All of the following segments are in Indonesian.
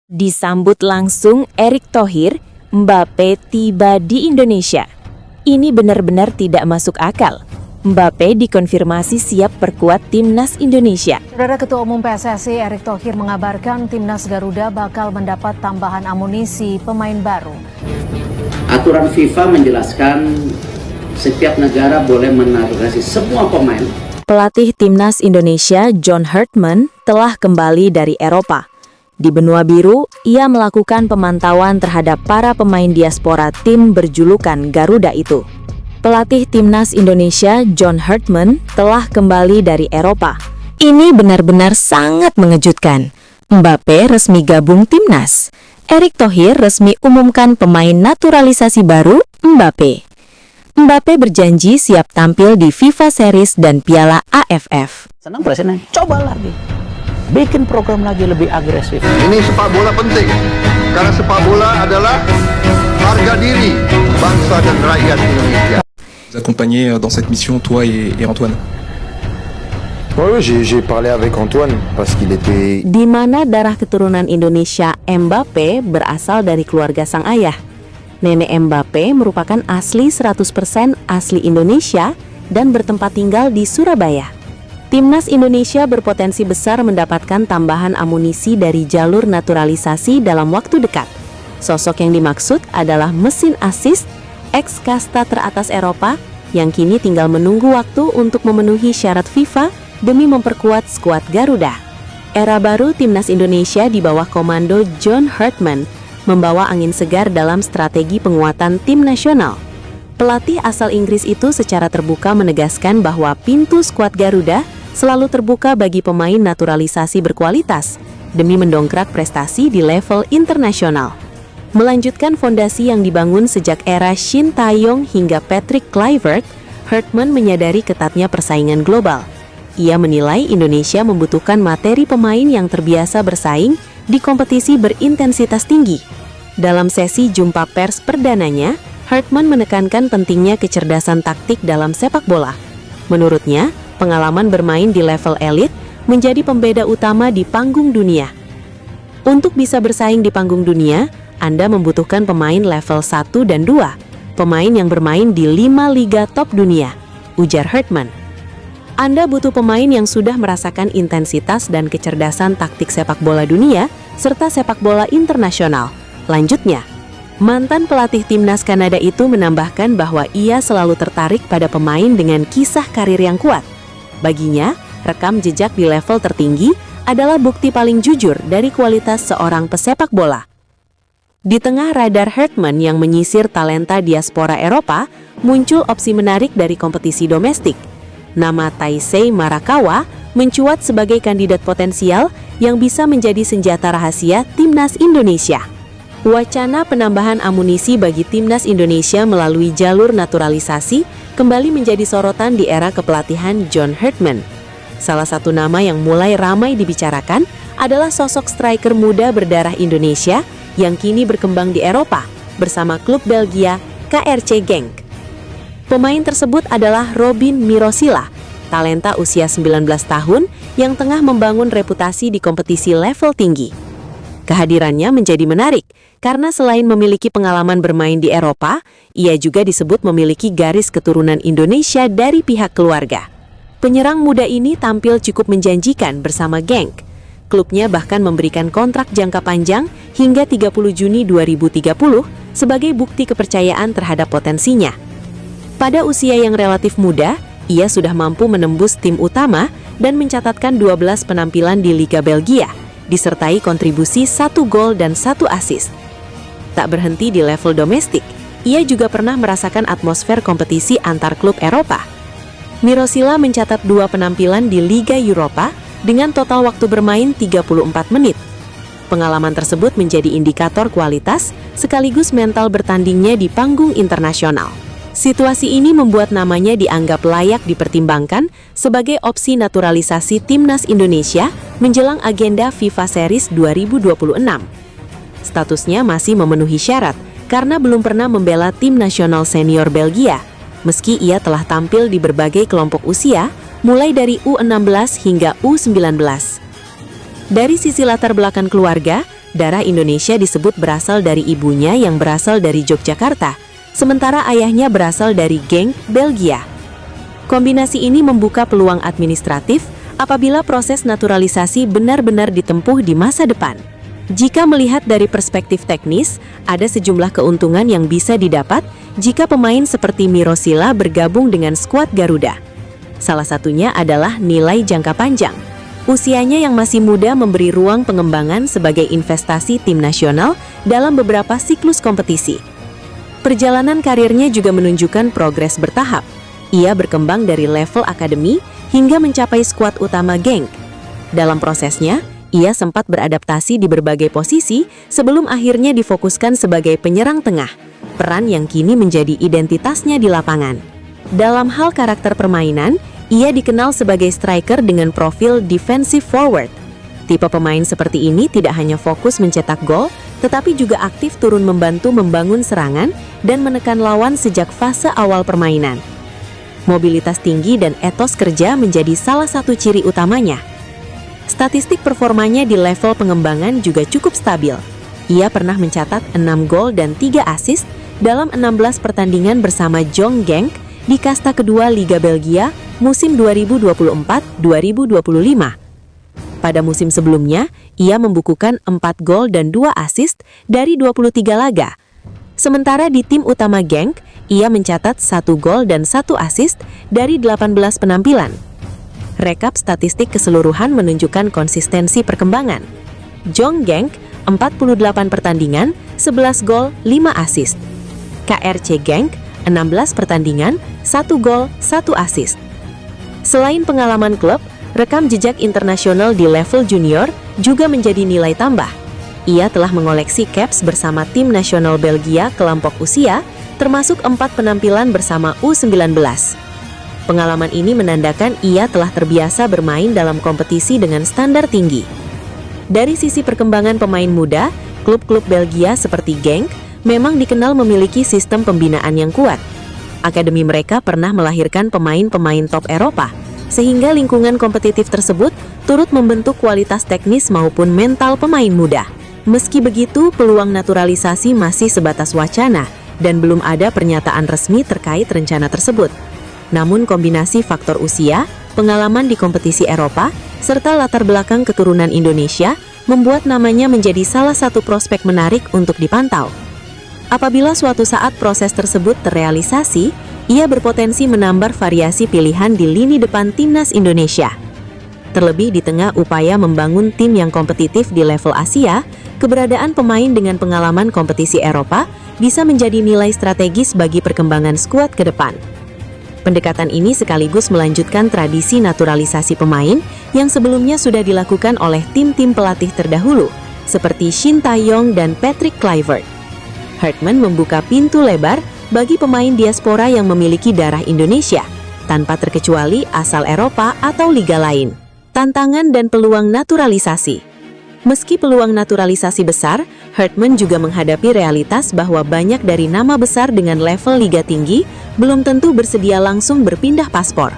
Disambut langsung Erick Thohir, Mbappe tiba di Indonesia. Ini benar-benar tidak masuk akal. Mbappe dikonfirmasi siap perkuat Timnas Indonesia. Saudara Ketua Umum PSSI Erick Thohir mengabarkan Timnas Garuda bakal mendapat tambahan amunisi pemain baru. Aturan FIFA menjelaskan setiap negara boleh menaturalisasi semua pemain. Pelatih Timnas Indonesia John Hartman telah kembali dari Eropa. Di benua biru, ia melakukan pemantauan terhadap para pemain diaspora tim berjulukan Garuda itu. Pelatih Timnas Indonesia John Hartman telah kembali dari Eropa. Ini benar-benar sangat mengejutkan. Mbappe resmi gabung Timnas. Erick Thohir resmi umumkan pemain naturalisasi baru Mbappe. Mbappe berjanji siap tampil di FIFA Series dan Piala AFF. Senang presiden, coba lagi. Bikin program lagi lebih agresif. Ini sepak bola penting, karena sepak bola adalah harga diri bangsa dan rakyat Indonesia. Vous accompagner dans cette mission, toi et Antoine. Oui, j'ai parlé avec Antoine parce qu'il était... Di mana darah keturunan Indonesia Mbappe berasal dari keluarga sang ayah. Nenek Mbappe merupakan asli 100% asli Indonesia dan bertempat tinggal di Surabaya. Timnas Indonesia berpotensi besar mendapatkan tambahan amunisi dari jalur naturalisasi dalam waktu dekat. Sosok yang dimaksud adalah mesin assist ex-kasta teratas Eropa yang kini tinggal menunggu waktu untuk memenuhi syarat FIFA demi memperkuat skuad Garuda. Era baru Timnas Indonesia di bawah komando John Hartman membawa angin segar dalam strategi penguatan tim nasional. Pelatih asal Inggris itu secara terbuka menegaskan bahwa pintu skuad Garuda selalu terbuka bagi pemain naturalisasi berkualitas demi mendongkrak prestasi di level internasional. Melanjutkan fondasi yang dibangun sejak era Shin Tae-yong hingga Patrick Kluivert, Hartman menyadari ketatnya persaingan global. Ia menilai Indonesia membutuhkan materi pemain yang terbiasa bersaing di kompetisi berintensitas tinggi. Dalam sesi jumpa pers perdananya, Hartman menekankan pentingnya kecerdasan taktik dalam sepak bola. Menurutnya, pengalaman bermain di level elit menjadi pembeda utama di panggung dunia. Untuk bisa bersaing di panggung dunia, Anda membutuhkan pemain level 1 dan 2, pemain yang bermain di 5 liga top dunia, ujar Hartman. Anda butuh pemain yang sudah merasakan intensitas dan kecerdasan taktik sepak bola dunia, serta sepak bola internasional. Lanjutnya, mantan pelatih Timnas Kanada itu menambahkan bahwa ia selalu tertarik pada pemain dengan kisah karir yang kuat. Baginya, rekam jejak di level tertinggi adalah bukti paling jujur dari kualitas seorang pesepak bola. Di tengah radar Hartman yang menyisir talenta diaspora Eropa, muncul opsi menarik dari kompetisi domestik. Nama Taisei Marakawa mencuat sebagai kandidat potensial yang bisa menjadi senjata rahasia Timnas Indonesia. Wacana penambahan amunisi bagi Timnas Indonesia melalui jalur naturalisasi kembali menjadi sorotan di era kepelatihan John Hartman. Salah satu nama yang mulai ramai dibicarakan adalah sosok striker muda berdarah Indonesia yang kini berkembang di Eropa bersama klub Belgia KRC Genk. Pemain tersebut adalah Robin Mirosila, talenta usia 19 tahun yang tengah membangun reputasi di kompetisi level tinggi. Kehadirannya menjadi menarik karena selain memiliki pengalaman bermain di Eropa, ia juga disebut memiliki garis keturunan Indonesia dari pihak keluarga. Penyerang muda ini tampil cukup menjanjikan bersama Genk. Klubnya bahkan memberikan kontrak jangka panjang hingga 30 Juni 2030 sebagai bukti kepercayaan terhadap potensinya. Pada usia yang relatif muda, ia sudah mampu menembus tim utama dan mencatatkan 12 penampilan di Liga Belgia, disertai kontribusi 1 gol dan 1 assist. Tak berhenti di level domestik, ia juga pernah merasakan atmosfer kompetisi antar klub Eropa. Mirosila mencatat 2 penampilan di Liga Eropa dengan total waktu bermain 34 menit. Pengalaman tersebut menjadi indikator kualitas sekaligus mental bertandingnya di panggung internasional. Situasi ini membuat namanya dianggap layak dipertimbangkan sebagai opsi naturalisasi Timnas Indonesia menjelang agenda FIFA Series 2026. Statusnya masih memenuhi syarat karena belum pernah membela tim nasional senior Belgia, meski ia telah tampil di berbagai kelompok usia, mulai dari U16 hingga U19. Dari sisi latar belakang keluarga, Darah Indonesia disebut berasal dari ibunya yang berasal dari Yogyakarta, sementara ayahnya berasal dari Genk, Belgia. Kombinasi ini membuka peluang administratif apabila proses naturalisasi benar-benar ditempuh di masa depan. Jika melihat dari perspektif teknis, ada sejumlah keuntungan yang bisa didapat jika pemain seperti Mirosila bergabung dengan skuad Garuda. Salah satunya adalah nilai jangka panjang. Usianya yang masih muda memberi ruang pengembangan sebagai investasi tim nasional dalam beberapa siklus kompetisi. Perjalanan karirnya juga menunjukkan progres bertahap. Ia berkembang dari level akademi hingga mencapai skuad utama Genk. Dalam prosesnya, ia sempat beradaptasi di berbagai posisi sebelum akhirnya difokuskan sebagai penyerang tengah, peran yang kini menjadi identitasnya di lapangan. Dalam hal karakter permainan, ia dikenal sebagai striker dengan profil defensive forward. Tipe pemain seperti ini tidak hanya fokus mencetak gol, tetapi juga aktif turun membantu membangun serangan dan menekan lawan sejak fase awal permainan. Mobilitas tinggi dan etos kerja menjadi salah satu ciri utamanya. Statistik performanya di level pengembangan juga cukup stabil. Ia pernah mencatat 6 gol dan 3 assist dalam 16 pertandingan bersama Jong Genk di kasta kedua Liga Belgia musim 2024-2025. Pada musim sebelumnya, ia membukukan 4 gol dan 2 assist dari 23 laga. Sementara di tim utama Genk, ia mencatat 1 gol dan 1 assist dari 18 penampilan. Rekap statistik keseluruhan menunjukkan konsistensi perkembangan. Jong Genk, 48 pertandingan, 11 gol, 5 assist. KRC Genk, 16 pertandingan, 1 gol, 1 assist. Selain pengalaman klub, rekam jejak internasional di level junior juga menjadi nilai tambah. Ia telah mengoleksi caps bersama tim nasional Belgia kelompok usia, termasuk 4 penampilan bersama U19. Pengalaman ini menandakan ia telah terbiasa bermain dalam kompetisi dengan standar tinggi. Dari sisi perkembangan pemain muda, klub-klub Belgia seperti Genk memang dikenal memiliki sistem pembinaan yang kuat. Akademi mereka pernah melahirkan pemain-pemain top Eropa, sehingga lingkungan kompetitif tersebut turut membentuk kualitas teknis maupun mental pemain muda. Meski begitu, peluang naturalisasi masih sebatas wacana dan belum ada pernyataan resmi terkait rencana tersebut. Namun kombinasi faktor usia, pengalaman di kompetisi Eropa, serta latar belakang keturunan Indonesia membuat namanya menjadi salah satu prospek menarik untuk dipantau. Apabila suatu saat proses tersebut terrealisasi, ia berpotensi menambah variasi pilihan di lini depan timnas Indonesia. Terlebih di tengah upaya membangun tim yang kompetitif di level Asia, keberadaan pemain dengan pengalaman kompetisi Eropa bisa menjadi nilai strategis bagi perkembangan skuad ke depan. Pendekatan ini sekaligus melanjutkan tradisi naturalisasi pemain yang sebelumnya sudah dilakukan oleh tim-tim pelatih terdahulu, seperti Shin Tae-yong dan Patrick Kluivert. Hartman membuka pintu lebar bagi pemain diaspora yang memiliki darah Indonesia, tanpa terkecuali asal Eropa atau liga lain. Tantangan dan peluang naturalisasi. Meski peluang naturalisasi besar, Hartman juga menghadapi realitas bahwa banyak dari nama besar dengan level liga tinggi belum tentu bersedia langsung berpindah paspor.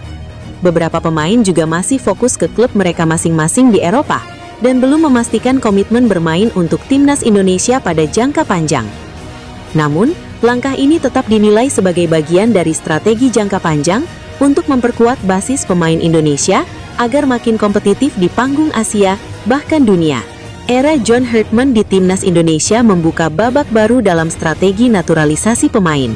Beberapa pemain juga masih fokus ke klub mereka masing-masing di Eropa dan belum memastikan komitmen bermain untuk timnas Indonesia pada jangka panjang. Namun, langkah ini tetap dinilai sebagai bagian dari strategi jangka panjang untuk memperkuat basis pemain Indonesia agar makin kompetitif di panggung Asia, bahkan dunia. Era John Hartman di timnas Indonesia membuka babak baru dalam strategi naturalisasi pemain.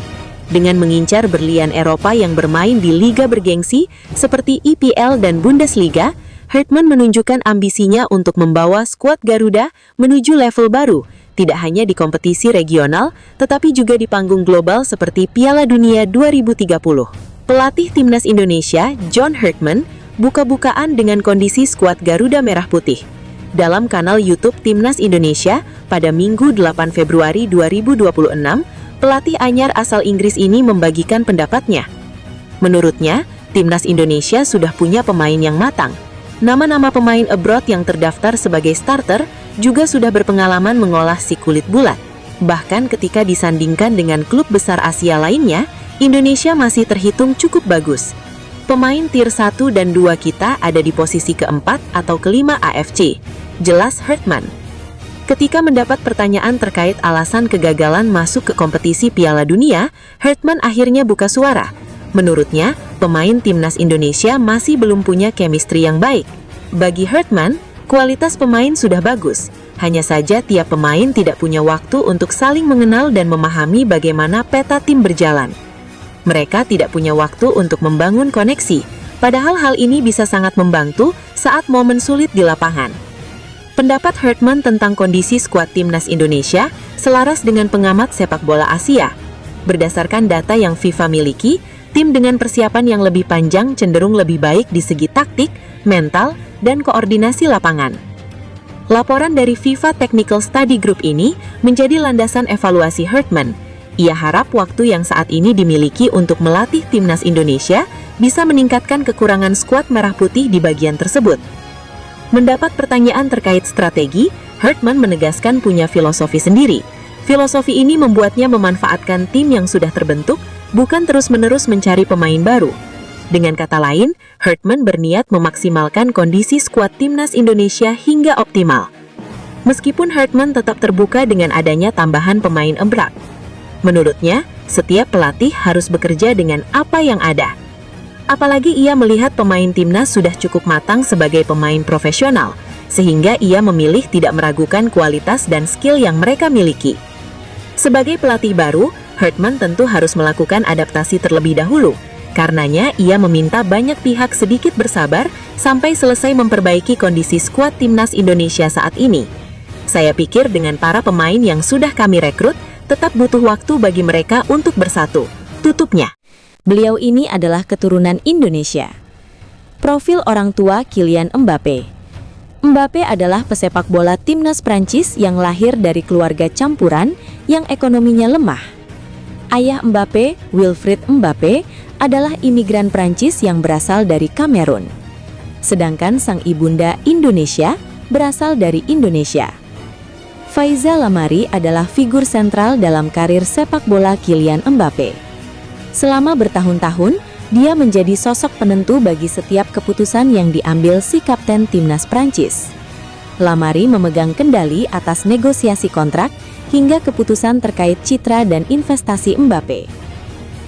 Dengan mengincar berlian Eropa yang bermain di liga bergengsi seperti IPL dan Bundesliga, Hartman menunjukkan ambisinya untuk membawa skuad Garuda menuju level baru, tidak hanya di kompetisi regional, tetapi juga di panggung global seperti Piala Dunia 2030. Pelatih timnas Indonesia, John Hartman, buka-bukaan dengan kondisi skuad Garuda Merah Putih. Dalam kanal YouTube Timnas Indonesia pada Minggu 8 Februari 2026, pelatih anyar asal Inggris ini membagikan pendapatnya. Menurutnya, Timnas Indonesia sudah punya pemain yang matang. Nama-nama pemain abroad yang terdaftar sebagai starter juga sudah berpengalaman mengolah si kulit bulat. Bahkan ketika disandingkan dengan klub besar Asia lainnya, Indonesia masih terhitung cukup bagus. Pemain tier 1 dan 2 kita ada di posisi keempat atau kelima AFC, jelas Hartman. Ketika mendapat pertanyaan terkait alasan kegagalan masuk ke kompetisi Piala Dunia, Hartman akhirnya buka suara. Menurutnya, pemain timnas Indonesia masih belum punya chemistry yang baik. Bagi Hartman, kualitas pemain sudah bagus. Hanya saja tiap pemain tidak punya waktu untuk saling mengenal dan memahami bagaimana peta tim berjalan. Mereka tidak punya waktu untuk membangun koneksi, padahal hal ini bisa sangat membantu saat momen sulit di lapangan. Pendapat Hartman tentang kondisi skuad timnas Indonesia selaras dengan pengamat sepak bola Asia. Berdasarkan data yang FIFA miliki, tim dengan persiapan yang lebih panjang cenderung lebih baik di segi taktik, mental, dan koordinasi lapangan. Laporan dari FIFA Technical Study Group ini menjadi landasan evaluasi Hartman. Ia harap waktu yang saat ini dimiliki untuk melatih timnas Indonesia bisa meningkatkan kekurangan skuad merah putih di bagian tersebut. Mendapat pertanyaan terkait strategi, Hartman menegaskan punya filosofi sendiri. Filosofi ini membuatnya memanfaatkan tim yang sudah terbentuk, bukan terus-menerus mencari pemain baru. Dengan kata lain, Hartman berniat memaksimalkan kondisi skuad timnas Indonesia hingga optimal. Meskipun Hartman tetap terbuka dengan adanya tambahan pemain emblak. Menurutnya, setiap pelatih harus bekerja dengan apa yang ada. Apalagi ia melihat pemain timnas sudah cukup matang sebagai pemain profesional, sehingga ia memilih tidak meragukan kualitas dan skill yang mereka miliki. Sebagai pelatih baru, Hartman tentu harus melakukan adaptasi terlebih dahulu. Karenanya, ia meminta banyak pihak sedikit bersabar sampai selesai memperbaiki kondisi skuad timnas Indonesia saat ini. Saya pikir dengan para pemain yang sudah kami rekrut, tetap butuh waktu bagi mereka untuk bersatu. Tutupnya. Beliau ini adalah keturunan Indonesia. Profil orang tua Kylian Mbappé. Mbappé adalah pesepak bola timnas Prancis yang lahir dari keluarga campuran yang ekonominya lemah. Ayah Mbappé, Wilfried Mbappé, adalah imigran Prancis yang berasal dari Kamerun. Sedangkan sang ibunda Indonesia berasal dari Indonesia. Faiza Lamari adalah figur sentral dalam karir sepak bola Kylian Mbappé. Selama bertahun-tahun, dia menjadi sosok penentu bagi setiap keputusan yang diambil si kapten timnas Prancis. Lamari memegang kendali atas negosiasi kontrak hingga keputusan terkait citra dan investasi Mbappé.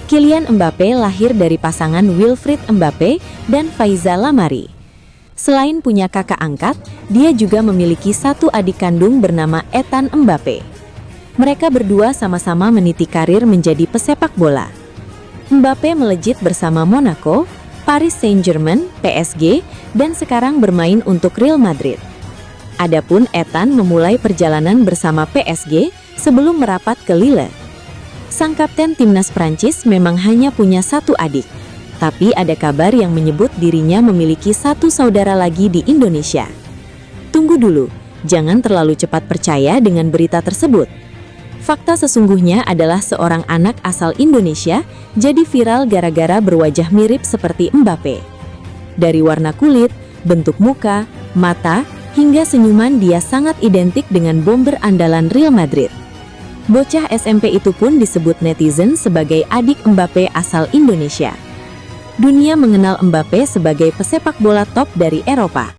Kylian Mbappé lahir dari pasangan Wilfried Mbappé dan Faiza Lamari. Selain punya kakak angkat, dia juga memiliki satu adik kandung bernama Ethan Mbappé. Mereka berdua sama-sama meniti karir menjadi pesepak bola. Mbappé melejit bersama Monaco, Paris Saint-Germain, PSG, dan sekarang bermain untuk Real Madrid. Adapun Ethan memulai perjalanan bersama PSG sebelum merapat ke Lille. Sang kapten timnas Prancis memang hanya punya satu adik, tapi ada kabar yang menyebut dirinya memiliki satu saudara lagi di Indonesia. Tunggu dulu, jangan terlalu cepat percaya dengan berita tersebut. Fakta sesungguhnya adalah seorang anak asal Indonesia jadi viral gara-gara berwajah mirip seperti Mbappé. Dari warna kulit, bentuk muka, mata, hingga senyuman dia sangat identik dengan bomber andalan Real Madrid. Bocah SMP itu pun disebut netizen sebagai adik Mbappé asal Indonesia. Dunia mengenal Mbappé sebagai pesepak bola top dari Eropa.